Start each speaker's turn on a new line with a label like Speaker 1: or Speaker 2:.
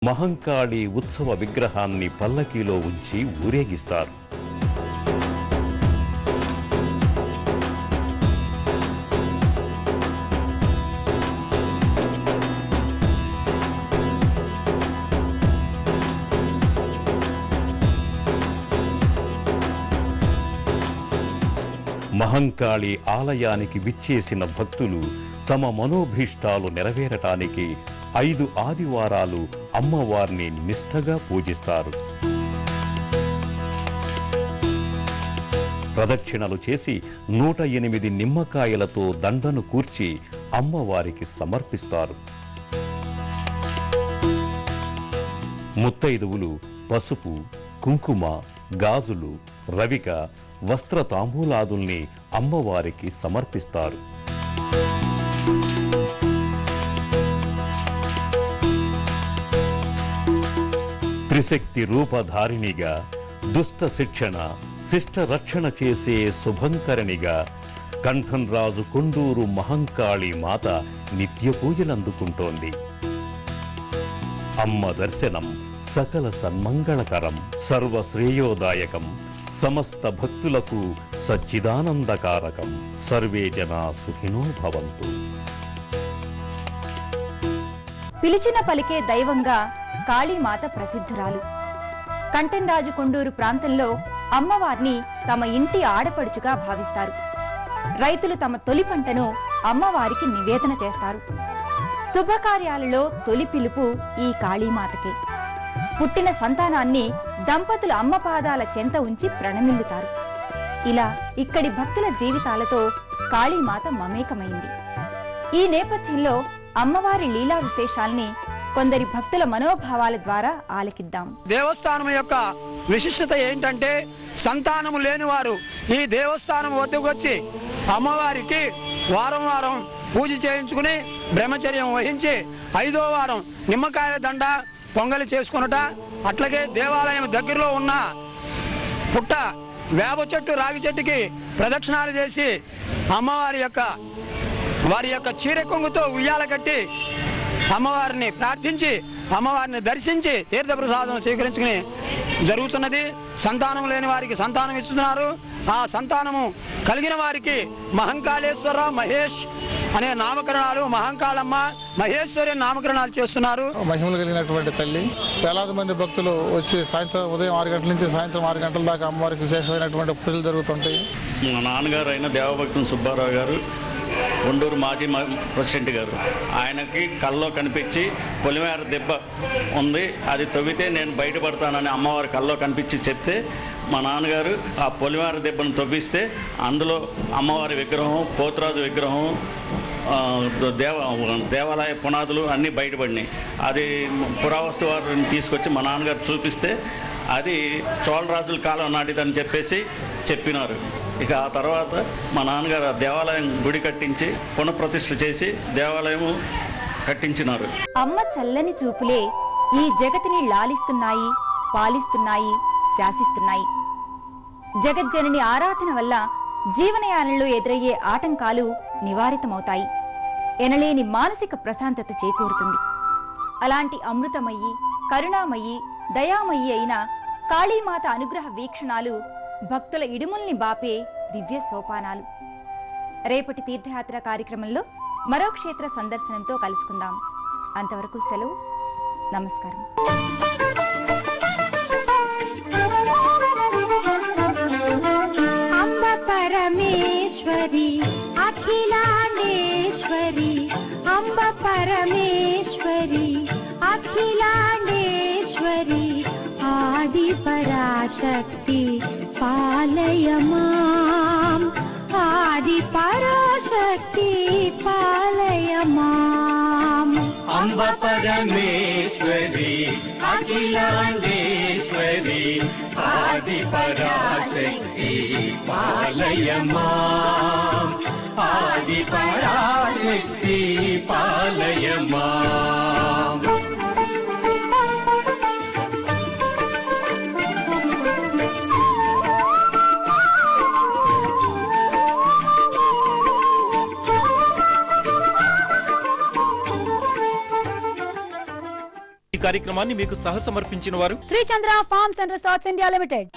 Speaker 1: మహంకాళి ఉత్సవ విగ్రహాన్ని పల్లకీలో ఉంచి ఊరేగిస్తారు. మహంకాళి ఆలయానికి విచ్చేసిన భక్తులు తమ మనోభీష్టాలు నెరవేరటానికి 5 ఆదివారాలు అమ్మవారిని నిష్ఠగా పూజిస్తారు. ప్రదక్షిణలు చేసి 108 నిమ్మకాయలతో దండను కూర్చి అమ్మవారికి సమర్పిస్తారు. ముత్తైదువులు పసుపు, కుంకుమ, గాజులు, రవిక, వస్త్ర తాంబూలాదుల్ని అమ్మవారికి సమర్పిస్తారు. త్రిశక్తి రూపధారిణిగా, దుష్ట శిక్షణ, శిష్ట రక్షణ చేసే శుభంకరణిగా కంఠంరాజు కొండూరు మహంకాళి మాత నిత్య పూజలందుకుంటోంది. అమ్మ దర్శనం సకల సన్మంగళకరం, సర్వశ్రేయోదాయకం, సమస్త భక్తులకు సచ్చిదానందకారకం. సర్వే జనా సుఖినో భవంతు.
Speaker 2: పిలిచిన పలికే దైవంగా కాళీమాత ప్రసిద్ధురాలు. కంఠంరాజు కొండూరు ప్రాంతంలో అమ్మవారిని తమ ఇంటి ఆడపడుచుగా భావిస్తారు. రైతులు తమ తొలి పంటను అమ్మవారికి నివేదన చేస్తారు. శుభకార్యాలలో తొలి పిలుపు ఈ కాళీమాతకే. పుట్టిన సంతానాన్ని దంపతుల అమ్మ పాదాల చెంత ఉంచి ప్రణమిల్లుతారు. ఇలా ఇక్కడి భక్తుల జీవితాలతో కాళీమాత మమేకమైంది. ఈ నేపథ్యంలో అమ్మవారి లీలా విశేషాల్ని కొందరి భక్తుల మనోభావాల ద్వారా ఆలకిద్దాం.
Speaker 3: దేవస్థానం యొక్క విశిష్టత ఏంటంటే, సంతానము లేనివారు ఈ దేవస్థానం వద్దకు వచ్చి అమ్మవారికి వారం వారం పూజ చేయించుకుని బ్రహ్మచర్యం వహించి 5వ వారం నిమ్మకాయల దండ పొంగలి చేసుకునుట, అట్లాగే దేవాలయం దగ్గరలో ఉన్న పుట్ట వేప చెట్టు, రాగి చెట్టుకి ప్రదక్షిణాలు చేసి వారి యొక్క చీర కొంగుతో ఉయ్యాల కట్టి అమ్మవారిని ప్రార్థించి అమ్మవారిని దర్శించి తీర్థప్రసాదం స్వీకరించుకుని జరుగుతున్నది. సంతానం లేని వారికి సంతానం ఇస్తున్నారు. ఆ సంతానము కలిగిన వారికి మహంకాళేశ్వర, మహేష్ అనే నామకరణాలు, మహంకాళమ్మ, మహేశ్వరి నామకరణాలు చేస్తున్నారు.
Speaker 4: మహిమలు కలిగినటువంటి తల్లి. వేలాది మంది భక్తులు వచ్చి ఉదయం 6 గంటల నుంచి సాయంత్రం 6 గంటల దాకా అమ్మవారికి విశేషమైనటువంటి పూజలు జరుగుతుంటాయి.
Speaker 5: మా నాన్నగారు అయిన దేవభక్తుని సుబ్బారావు గారు, కొండూరు మాజీ ప్రెసిడెంట్ గారు, ఆయనకి కల్లో కనిపించి పొలిమేర దెబ్బ ఉంది, అది తవ్వితే నేను బయటపడతానని అమ్మవారి కల్లో కనిపించి చెప్తే మా నాన్నగారు ఆ పొలిమేర దెబ్బను తవ్విస్తే అందులో అమ్మవారి విగ్రహం, పోతురాజు విగ్రహం, దేవాలయ పునాదులు అన్నీ బయటపడినాయి. అది పురావస్తు వారిని తీసుకొచ్చి మా నాన్నగారు చూపిస్తే అది చోళరాజుల కాలం నాటిదని చెప్పినారు. ఇక ఆ తర్వాత మా నాన్నగారు దేవాలయం గుడి కట్టించి పునఃప్రతిష్ఠ చేసి దేవాలయం కట్టించినారు.
Speaker 2: అమ్మ చల్లని చూపులే ఈ జగతిని లాలిస్తున్నాయి, పాలిస్తున్నాయి, శాసిస్తున్నాయి. జగజ్జనని ఆరాధన వల్ల జీవనయానంలో ఎదురయ్యే ఆటంకాలు నివారితమవుతాయి. ఎనలేని మానసిక ప్రశాంతత చేకూరుతుంది. అలాంటి అమృతమయ్యి, కరుణామయ్యి, దయామయ్యి అయిన కాళీమాత అనుగ్రహ వీక్షణాలు భక్తుల ఇడుముల్ని బాపే దివ్య సోపానాలు. రేపటి తీర్థయాత్ర కార్యక్రమంలో మరో క్షేత్ర సందర్శనంతో కలుసుకుందాం. అంతవరకు సెలవు. నమస్కారం.
Speaker 6: అంబ పరమేశ్వరి, అఖిలాండేశ్వరి, అంబ పరమేశ్వరి, అఖిలాండేశ్వరి, ఆది పరాశక్తి పాలయ మాం, ఆది పరాశక్తి పాలయ మాం.
Speaker 7: అంబ పరమేశ్వరి, అఖిలాండేశ్వరి, ఆది పరాశక్తి పాలయ మాం, ఆది పరాశక్తి పాలయ మాం.
Speaker 8: కార్యక్రమాన్ని మీకు సహసమర్పించిన వారు
Speaker 2: Shri Chandra farms and resorts India limited.